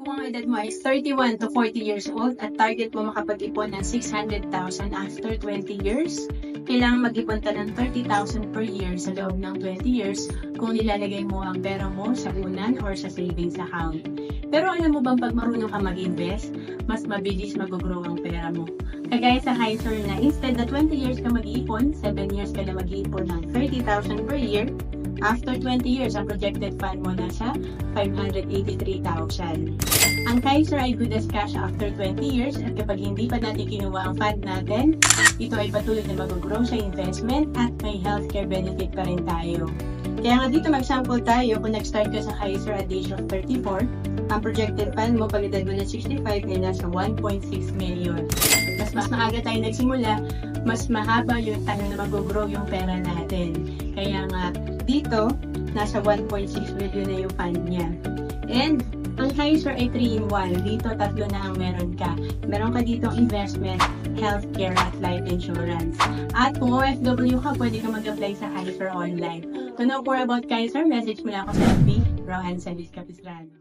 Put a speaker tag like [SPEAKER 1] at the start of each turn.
[SPEAKER 1] Kung ang edad mo ay 31 to 40 years old at target mo makapag-ipon ng 600,000 after 20 years, kailangan mag-ipon ka ng 30,000 per year sa loob ng 20 years kung nilalagay mo ang pera mo sa unan or sa savings account. Pero alam mo bang pag marunong ka mag-invest, mas mabilis mag-grow ang pera mo. Kagaya sa Kaiser na instead na 20 years ka mag-iipon, 7 years ka na mag-iipon ng 30,000 per year, after 20 years, ang projected fund mo nasa 583,000. Ang Kaiser ay good as cash after 20 years at kapag hindi pa natin kinuha ang fund natin, ito ay patuloy na mag-grow sa investment at may healthcare benefit pa rin tayo. Kaya nga dito mag-sample tayo kung nag-start ka sa Kaiser at age of 34, ang projected fund mo pag edad mo na 65 ay nasa 1.6 million. Mas maaga tayo nagsimula, mas mahaba yung time na mag-grow yung pera natin. Kaya nga dito, nasa 1.6 million na yung fund niya. And ang Kaiser ay 3-in-1. Dito, tatlo na ang meron ka. Meron ka dito investment, healthcare, at life insurance. At kung OFW ka, pwede ka mag-apply sa Kaiser online. To know more about Kaiser, message mo lang ako sa FB, Rohan Salis Capistrano.